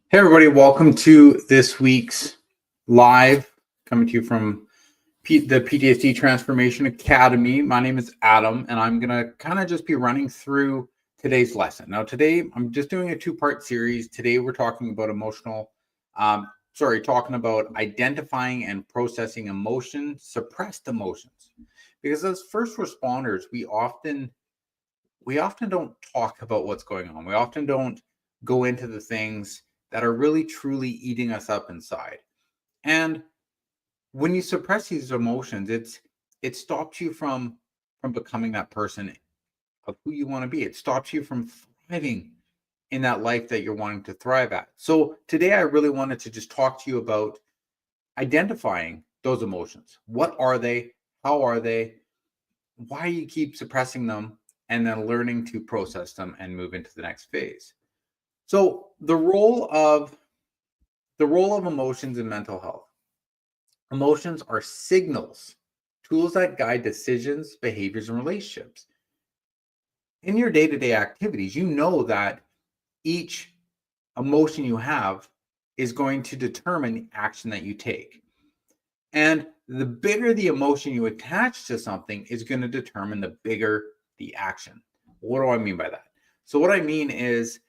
Hey, everybody, welcome to this week's live, coming to you from the PTSD Transformation Academy. My name is Adam, and I'm going to kind of just be running through today's lesson. Now, today, I'm just doing a two-part series. Today, we're talking about talking about identifying and processing suppressed emotions. Because as first responders, we often don't talk about what's going on. We often don't go into the things that are really truly eating us up inside. And when you suppress these emotions, it stops you from becoming that person of who you want to be. It stops you from thriving in that life that you're wanting to thrive at. So today I really wanted to just talk to you about identifying those emotions. What are they? How are they? Why you keep suppressing them, and then learning to process them and move into the next phase. So the role of emotions in mental health. Emotions are signals, tools that guide decisions, behaviors, and relationships. In your day-to-day activities, you know that each emotion you have is going to determine the action that you take. And the bigger the emotion you attach to something is going to determine the bigger the action. What do I mean by that? So what I mean is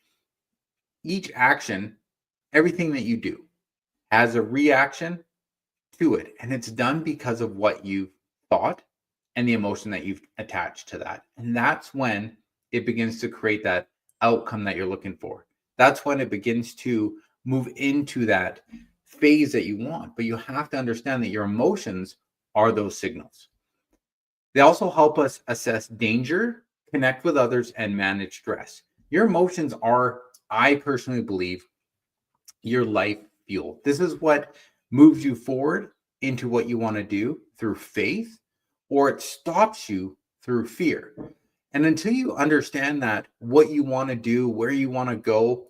each action, everything that you do, has a reaction to it. And it's done because of what you've thought and the emotion that you've attached to that. And that's when it begins to create that outcome that you're looking for. That's when it begins to move into that phase that you want. But you have to understand that your emotions are those signals. They also help us assess danger, connect with others, and manage stress. Your emotions are, I personally believe, your life fuel. This is what moves you forward into what you want to do through faith, or it stops you through fear. And until you understand that what you want to do, where you want to go,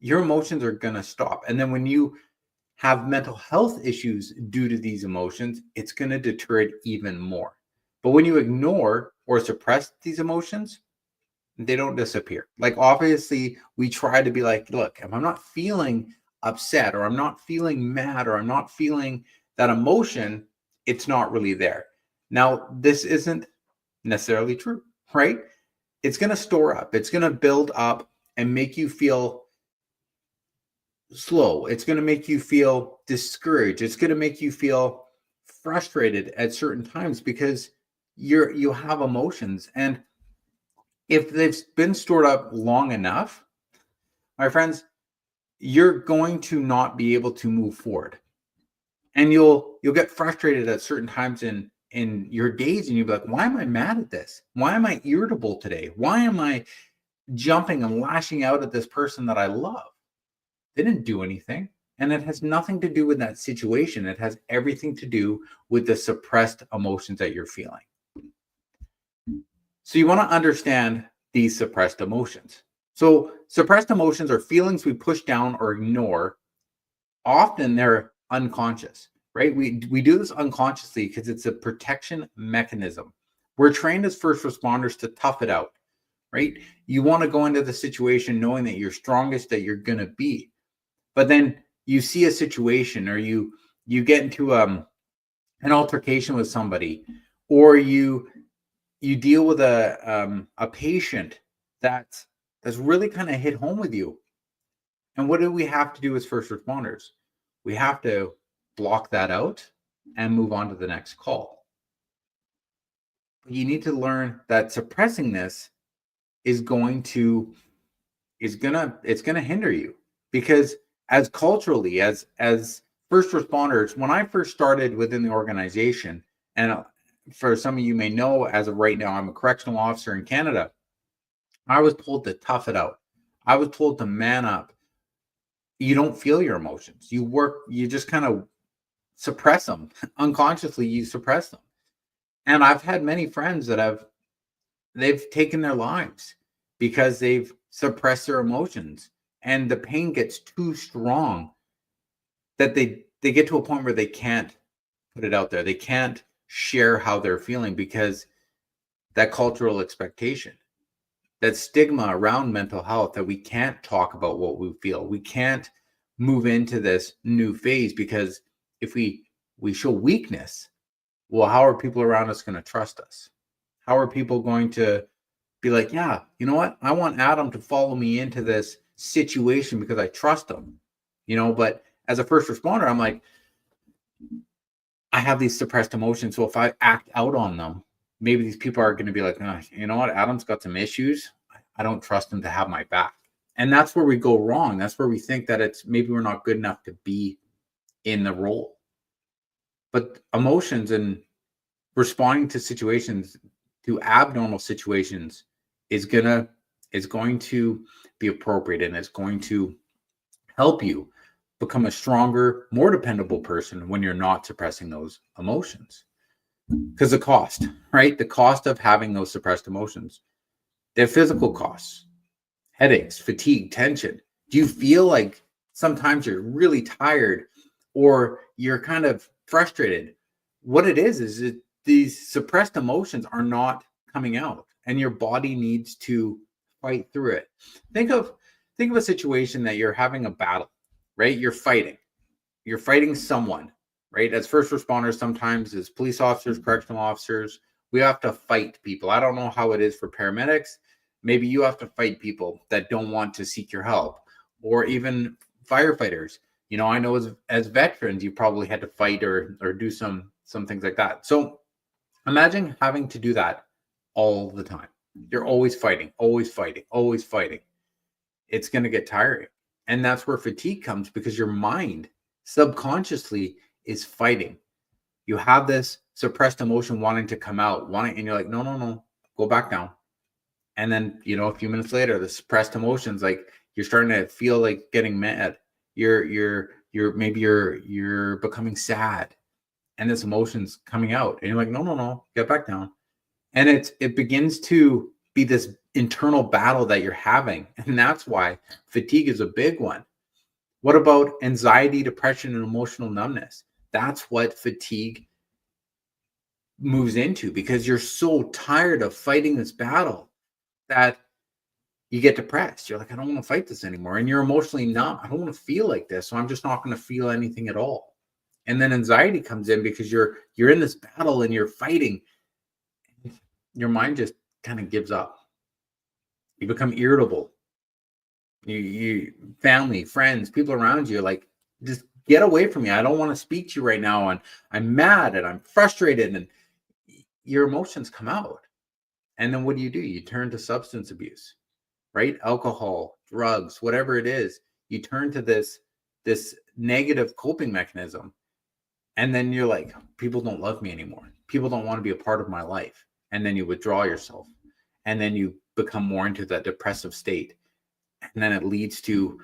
your emotions are going to stop. And then when you have mental health issues due to these emotions, it's going to deter it even more. But when you ignore or suppress these emotions, they don't disappear. Like, obviously, we try to be like, look, if I'm not feeling upset, or I'm not feeling mad, or I'm not feeling that emotion, it's not really there. Now, this isn't necessarily true, right? It's going to store up. It's going to build up and make you feel slow. It's going to make you feel discouraged. It's going to make you feel frustrated at certain times because you have emotions. And if they've been stored up long enough, my friends, you're going to not be able to move forward. And you'll get frustrated at certain times in your days, and you'll be like, why am I mad at this? Why am I irritable today? Why am I jumping and lashing out at this person that I love? They didn't do anything. And it has nothing to do with that situation. It has everything to do with the suppressed emotions that you're feeling. So you want to understand these suppressed emotions. So suppressed emotions are feelings we push down or ignore. Often they're unconscious, right? We do this unconsciously because it's a protection mechanism. We're trained as first responders to tough it out, right? You want to go into the situation knowing that you're strongest that you're going to be. But then you see a situation, or you get into an altercation with somebody, or you deal with a patient that's really kind of hit home with you. And what do we have to do as first responders? We have to block that out and move on to the next call. You need to learn that suppressing this is going to hinder you, because as culturally, as first responders, when I first started within the organization, and for some of you may know, as of right now, I'm a correctional officer in Canada. I was told to tough it out. I was told to man up. You don't feel your emotions. You just kind of suppress them. Unconsciously, you suppress them. And I've had many friends that they've taken their lives because they've suppressed their emotions, and the pain gets too strong that they get to a point where they can't put it out there. They can't share how they're feeling because that cultural expectation, that stigma around mental health, that we can't talk about what we feel. We can't move into this new phase because if we show weakness, well, how are people around us going to trust us? How are people going to be like, yeah, you know what? I want Adam to follow me into this situation because I trust him, but as a first responder, I'm like, I have these suppressed emotions. So if I act out on them, maybe these people are going to be like, oh, you know what? Adam's got some issues. I don't trust him to have my back. And that's where we go wrong. That's where we think that it's maybe we're not good enough to be in the role. But emotions and responding to situations, to abnormal situations, is going to be appropriate, and it's going to help you become a stronger, more dependable person when you're not suppressing those emotions. Because the cost, right? The cost of having those suppressed emotions, they have physical costs, headaches, fatigue, tension. Do you feel like sometimes you're really tired or you're kind of frustrated? What it is that these suppressed emotions are not coming out, and your body needs to fight through it. Think of a situation that you're having a battle, right? You're fighting someone, right? As first responders, sometimes as police officers, correctional officers, we have to fight people. I don't know how it is for paramedics. Maybe you have to fight people that don't want to seek your help, or even firefighters. I know as veterans, you probably had to fight or do some things like that. So imagine having to do that all the time. You're always fighting, always fighting, always fighting. It's going to get tiring. And that's where fatigue comes, because your mind subconsciously is fighting. You have this suppressed emotion wanting to come out, and you're like, no, go back down. And then, a few minutes later, the suppressed emotions, like you're starting to feel like getting mad. You're becoming sad, and this emotion's coming out, and you're like, no, get back down. And it begins to be this internal battle that you're having. And that's why fatigue is a big one. What about anxiety, depression, and emotional numbness? That's what fatigue moves into, because you're so tired of fighting this battle that you get depressed. You're like, I don't want to fight this anymore. And you're emotionally numb. I don't want to feel like this. So I'm just not going to feel anything at all. And then anxiety comes in because you're in this battle and you're fighting. Your mind just kind of gives up. You become irritable. You family, friends, people around you are like, just get away from me. I don't want to speak to you right now. And I'm mad and I'm frustrated, and your emotions come out. And then what do? You turn to substance abuse, right? Alcohol, drugs, whatever it is. You turn to this negative coping mechanism. And then you're like, people don't love me anymore. People don't want to be a part of my life. And then you withdraw yourself. And then you become more into that depressive state. And then it leads to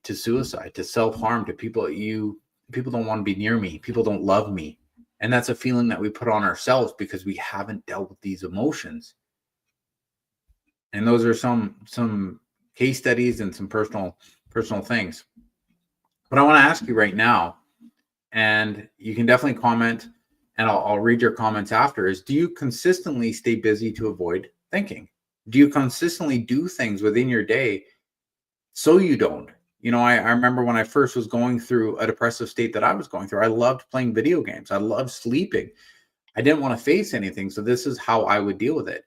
suicide, to self-harm, to people don't want to be near me. People don't love me. And that's a feeling that we put on ourselves because we haven't dealt with these emotions. And those are some case studies and some personal things. But I want to ask you right now, and you can definitely comment, and I'll read your comments after, is do you consistently stay busy to avoid thinking? Do you consistently do things within your day so you don't? I remember when I first was going through a depressive state that I was going through, I loved playing video games. I loved sleeping. I didn't want to face anything. So this is how I would deal with it.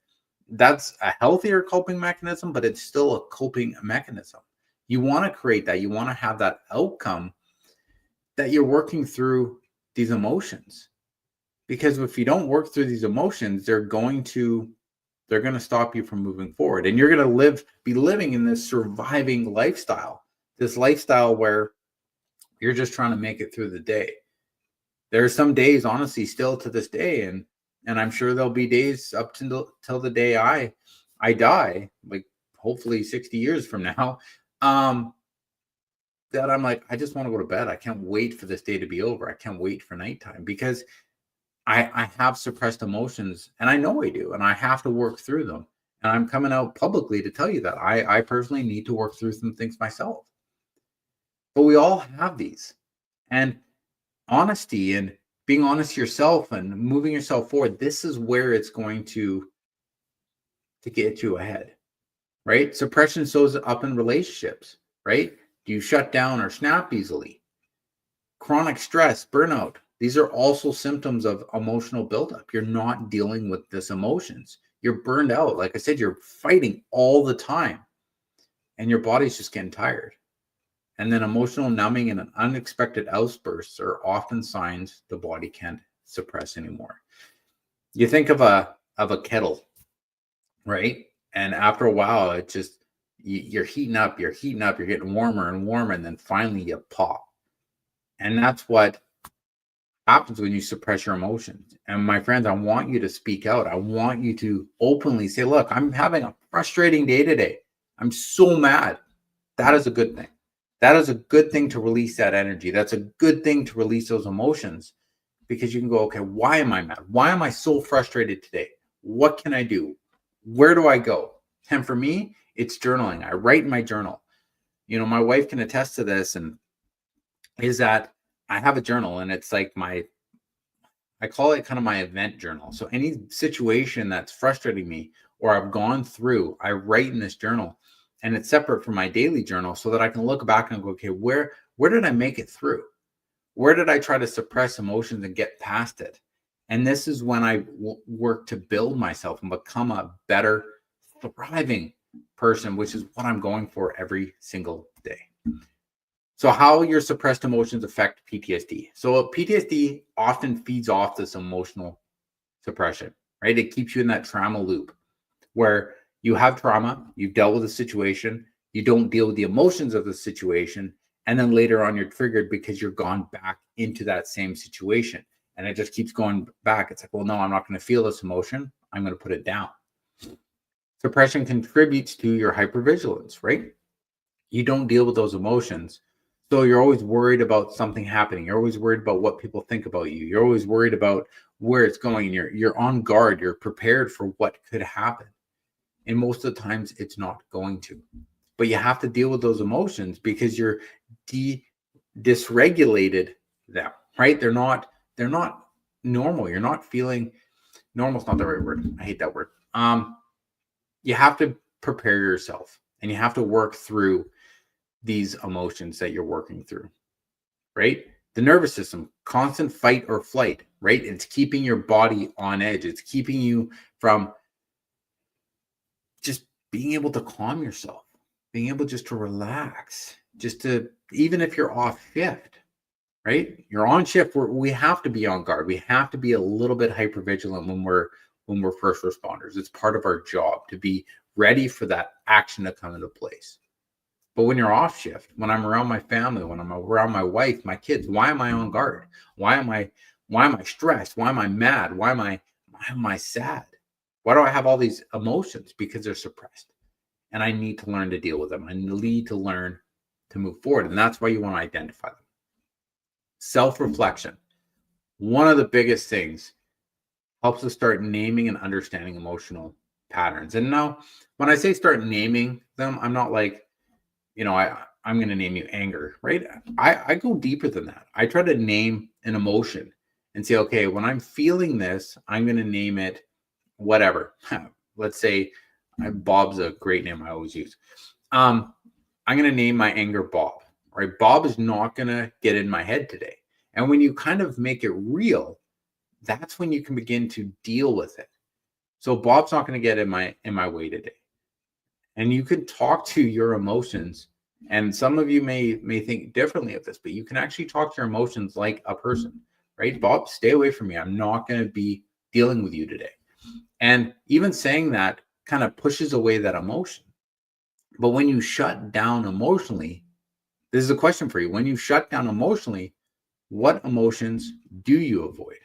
That's a healthier coping mechanism, but it's still a coping mechanism. You want to create that. You want to have that outcome that you're working through these emotions. Because if you don't work through these emotions, they're going to stop you from moving forward. And you're going to be living in this surviving lifestyle, this lifestyle where you're just trying to make it through the day. There are some days, honestly, still to this day, and I'm sure there'll be days up till the day I die, like hopefully 60 years from now, that I'm like, I just want to go to bed. I can't wait for this day to be over. I can't wait for nighttime, because I have suppressed emotions, and I know I do, and I have to work through them. And I'm coming out publicly to tell you that I personally need to work through some things myself. But we all have these. And honesty and being honest to yourself and moving yourself forward, this is where it's going to get you ahead, right? Suppression shows up in relationships, right? Do you shut down or snap easily? Chronic stress, burnout, these are also symptoms of emotional buildup. You're not dealing with this emotions. You're burned out. Like I said, you're fighting all the time and your body's just getting tired. And then emotional numbing and unexpected outbursts are often signs the body can't suppress anymore. You think of a kettle, right? And after a while, it just you're heating up, you're getting warmer and warmer, and then finally you pop. And that's what happens when you suppress your emotions. And my friends, I want you to speak out. I want you to openly say, look, I'm having a frustrating day today. I'm so mad. That is a good thing. That is a good thing to release that energy. That's a good thing to release those emotions, because you can go, okay, why am I mad? Why am I so frustrated today? What can I do? Where do I go? And for me, it's journaling. I write in my journal. You know, my wife can attest to this, and is that I have a journal, and it's like I call it kind of my event journal. So any situation that's frustrating me or I've gone through, I write in this journal, and it's separate from my daily journal so that I can look back and go, okay, where did I make it through? Where did I try to suppress emotions and get past it? And this is when I work to build myself and become a better, thriving person, which is what I'm going for every single day. So how your suppressed emotions affect PTSD. So PTSD often feeds off this emotional suppression, right? It keeps you in that trauma loop where you have trauma, you've dealt with a situation, you don't deal with the emotions of the situation, and then later on you're triggered because you're gone back into that same situation. And it just keeps going back. It's like, well, no, I'm not going to feel this emotion. I'm going to put it down. Suppression contributes to your hypervigilance, right? You don't deal with those emotions. So you're always worried about something happening. You're always worried about what people think about you. You're always worried about where it's going. You're on guard. You're prepared for what could happen. And most of the times it's not going to. But you have to deal with those emotions because you're dysregulated them, right? They're not normal. You're not feeling normal's not the right word. I hate that word. You have to prepare yourself, and you have to work through these emotions that you're working through, right? The nervous system, constant fight or flight, right? It's keeping your body on edge. It's keeping you from just being able to calm yourself, being able just to relax, just to, even if you're off shift, right? You're on shift, we have to be on guard. We have to be a little bit hypervigilant when we're first responders. It's part of our job to be ready for that action to come into place. But when you're off shift, when I'm around my family, when I'm around my wife, my kids, why am I on guard? Why am I stressed? Why am I mad? Why am I sad? Why do I have all these emotions? Because they're suppressed. And I need to learn to deal with them. I need to learn to move forward. And that's why you want to identify them. Self-reflection. One of the biggest things helps us start naming and understanding emotional patterns. And now, when I say start naming them, I'm not like, I'm going to name you anger, right? I go deeper than that. I try to name an emotion and say, okay, when I'm feeling this, I'm going to name it whatever. Let's say Bob's a great name I always use. I'm going to name my anger Bob, right? Bob is not going to get in my head today. And when you kind of make it real, that's when you can begin to deal with it. So Bob's not going to get in my way today. And you can talk to your emotions. And some of you may think differently of this, but you can actually talk to your emotions like a person, right? Bob, stay away from me. I'm not going to be dealing with you today. And even saying that kind of pushes away that emotion. But when you shut down emotionally, this is a question for you. When you shut down emotionally, what emotions do you avoid?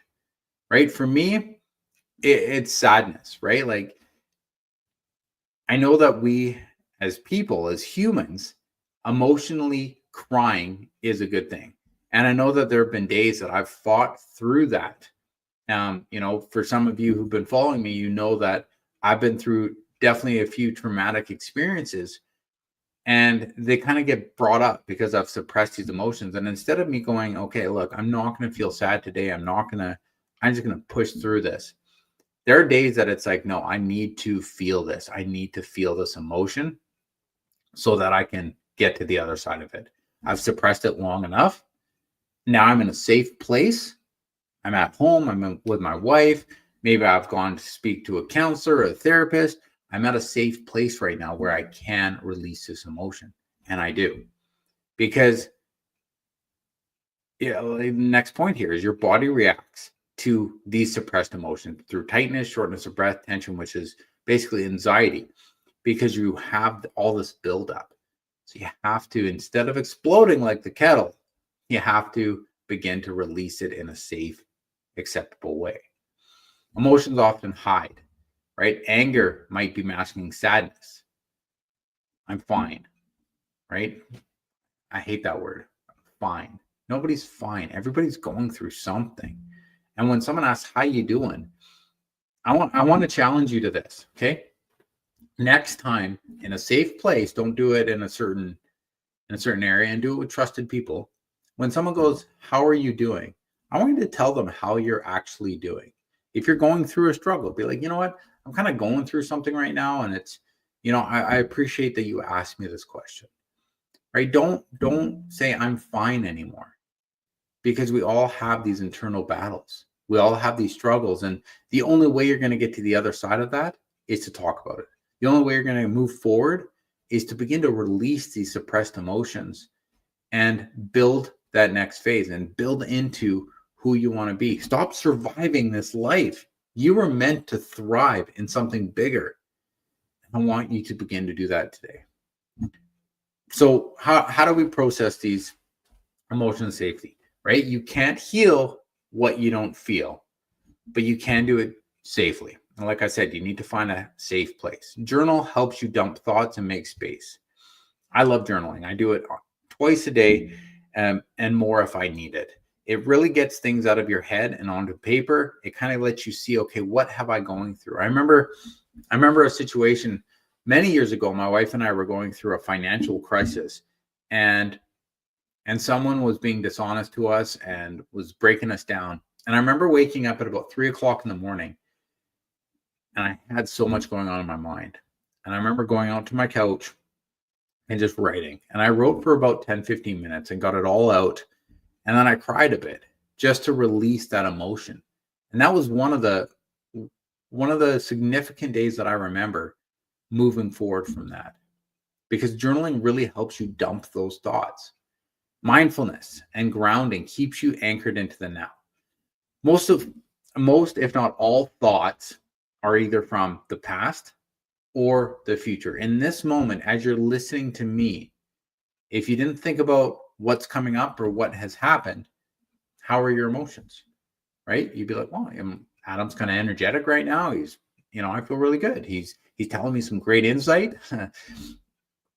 Right? For me, it's sadness, right? Like, I know that we as people, as humans, emotionally crying is a good thing. And I know that there have been days that I've fought through that. For some of you who've been following me, you know that I've been through definitely a few traumatic experiences. And they kind of get brought up because I've suppressed these emotions. And instead of me going, okay, look, I'm not going to feel sad today. I'm just going to push through this. There are days that it's like, no, I need to feel this. I need to feel this emotion so that I can get to the other side of it. I've suppressed it long enough. Now I'm in a safe place. I'm at home. with my wife. Maybe I've gone to speak to a counselor or a therapist. I'm at a safe place right now where I can release this emotion. And I do. Because the next point here is your body reacts to these suppressed emotions through tightness, shortness of breath, tension, which is basically anxiety, because you have all this buildup. So you have to, instead of exploding like the kettle, you have to begin to release it in a safe, acceptable way. Emotions often hide, right? Anger might be masking sadness. I'm fine, right? I hate that word. Fine. Nobody's fine. Everybody's going through something. And when someone asks, how you doing? I want to challenge you to this, okay? Next time in a safe place, don't do it in a certain area, and do it with trusted people. When someone goes, how are you doing? I want you to tell them how you're actually doing. If you're going through a struggle, be like, you know what? I'm kind of going through something right now. And it's, I appreciate that you asked me this question, right? Don't say I'm fine anymore, because we all have these internal battles. We all have these struggles. And the only way you're going to get to the other side of that is to talk about it. The only way you're going to move forward is to begin to release these suppressed emotions and build that next phase and build into who you want to be. Stop surviving this life. You were meant to thrive in something bigger. I want you to begin to do that today. So how do we process these emotions safely, right? You can't heal what you don't feel, but you can do it safely. And like I said, you need to find a safe place. Journal helps you dump thoughts and make space. I love journaling. I do it twice a day, and more if I need it. It really gets things out of your head and onto paper. It kind of lets you see, okay, what have I going through? I remember a situation many years ago. My wife and I were going through a financial crisis, and someone was being dishonest to us and was breaking us down. And I remember waking up at about 3:00 in the morning, and I had so much going on in my mind. And I remember going out to my couch and just writing. And I wrote for about 10-15 minutes and got it all out. And then I cried a bit just to release that emotion. And that was one of the significant days that I remember moving forward from that, because journaling really helps you dump those thoughts. Mindfulness and grounding keeps you anchored into the now. Most, if not all, thoughts are either from the past or the future. In this moment, as you're listening to me, if you didn't think about what's coming up or what has happened, how are your emotions, right? You'd be like, well, Adam's kind of energetic right now. He's, I feel really good. He's telling me some great insight.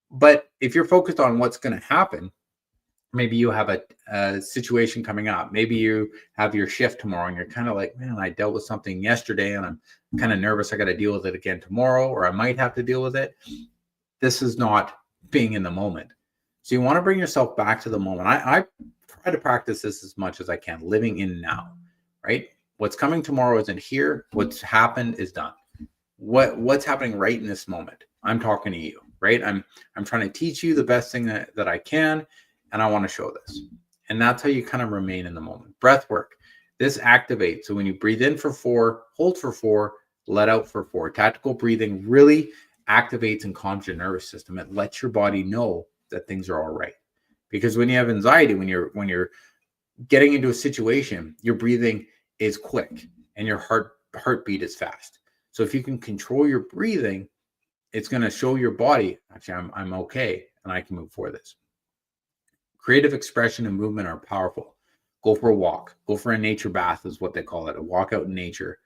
But if you're focused on what's going to happen, maybe you have a situation coming up. Maybe you have your shift tomorrow and you're kind of like, man, I dealt with something yesterday and I'm kind of nervous. I got to deal with it again tomorrow, or I might have to deal with it. This is not being in the moment. So you want to bring yourself back to the moment. I try to practice this as much as I can, living in now, right? What's coming tomorrow isn't here. What's happened is done. What's happening right in this moment? I'm talking to you, right? I'm trying to teach you the best thing that I can. And I want to show this. And that's how you kind of remain in the moment. Breath work. This activates. So when you breathe in for 4, hold for 4, let out for 4. Tactical breathing really activates and calms your nervous system. It lets your body know that things are all right. Because when you have anxiety, when you're getting into a situation, your breathing is quick and your heartbeat is fast. So if you can control your breathing, it's going to show your body, actually, I'm okay and I can move forward this. Creative expression and movement are powerful. Go for a walk. Go for a nature bath is what they call it. A walk out in nature.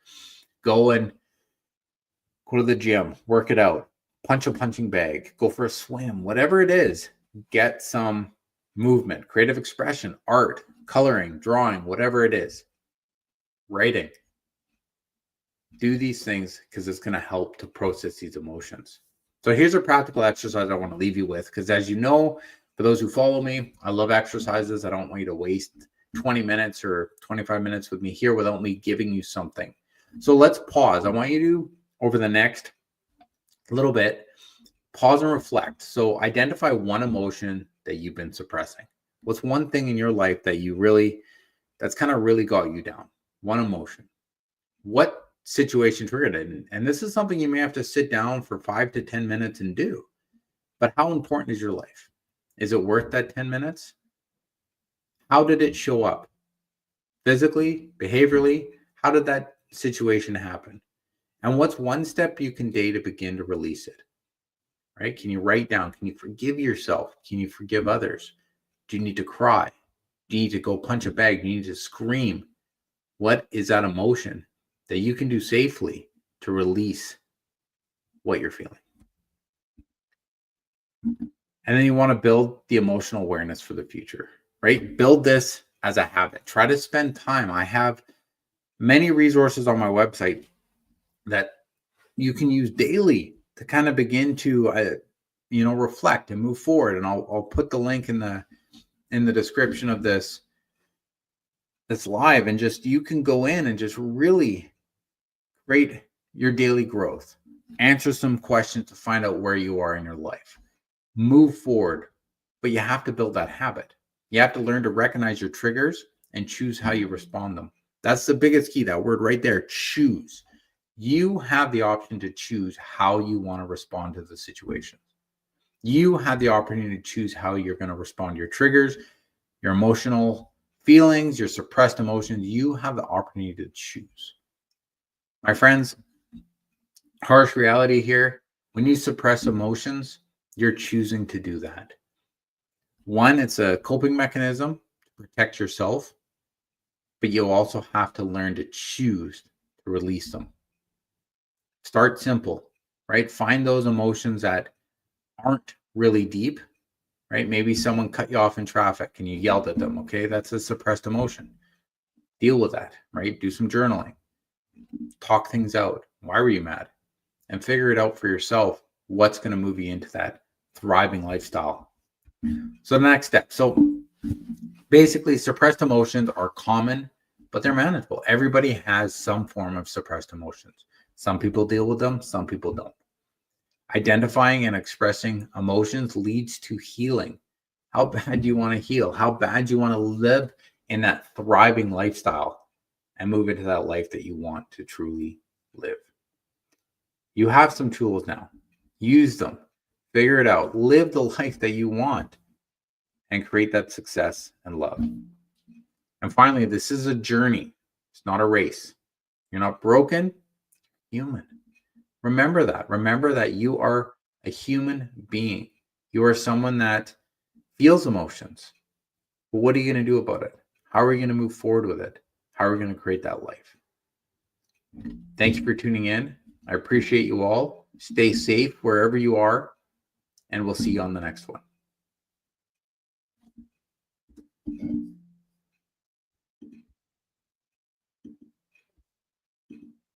Go to the gym. Work it out. Punch a punching bag. Go for a swim. Whatever it is, get some movement. Creative expression, art, coloring, drawing, whatever it is. Writing. Do these things because it's going to help to process these emotions. So here's a practical exercise I want to leave you with, because as you know, for those who follow me, I love exercises. I don't want you to waste 20 minutes or 25 minutes with me here without me giving you something. So let's pause. I want you to, over the next little bit, pause and reflect. So identify one emotion that you've been suppressing. What's one thing in your life that that's kind of really got you down? One emotion. What situation triggered it? And this is something you may have to sit down for 5 to 10 minutes and do. But how important is your life? Is it worth that 10 minutes? How did it show up? Physically, behaviorally, how did that situation happen? And what's one step you can take to begin to release it? Right? Can you write down? Can you forgive yourself? Can you forgive others? Do you need to cry? Do you need to go punch a bag? Do you need to scream? What is that emotion that you can do safely to release what you're feeling? And then you want to build the emotional awareness for the future, right? Build this as a habit. Try to spend time. I have many resources on my website that you can use daily to kind of begin to, reflect and move forward. And I'll put the link in the description of this live, and just you can go in and just really create your daily growth, answer some questions to find out where you are in your life, move forward. But you have to build that habit. You have to learn to recognize your triggers and choose how you respond to them. That's the biggest key, that word right there, choose. You have the option to choose how you want to respond to the situation. You have the opportunity to choose how you're going to respond to your triggers, your emotional feelings, your suppressed emotions. You have the opportunity to choose. My friends, harsh reality here, when you suppress emotions, you're choosing to do that. One, it's a coping mechanism to protect yourself, but you'll also have to learn to choose to release them. Start simple, right? Find those emotions that aren't really deep, right? Maybe someone cut you off in traffic and you yelled at them. Okay, that's a suppressed emotion. Deal with that, right? Do some journaling. Talk things out. Why were you mad? And figure it out for yourself. What's going to move you into that thriving lifestyle? So the next step. So basically, suppressed emotions are common, but they're manageable. Everybody has some form of suppressed emotions. Some people deal with them, some people don't. Identifying and expressing emotions leads to healing. How bad do you want to heal? How bad do you want to live in that thriving lifestyle and move into that life that you want to truly live? You have some tools now. Use them. Figure it out. Live the life that you want and create that success and love. And finally, this is a journey. It's not a race. You're not broken, human. Remember that. Remember that you are a human being. You are someone that feels emotions. But what are you going to do about it? How are you going to move forward with it? How are we going to create that life? Thank you for tuning in. I appreciate you all. Stay safe wherever you are, and we'll see you on the next one.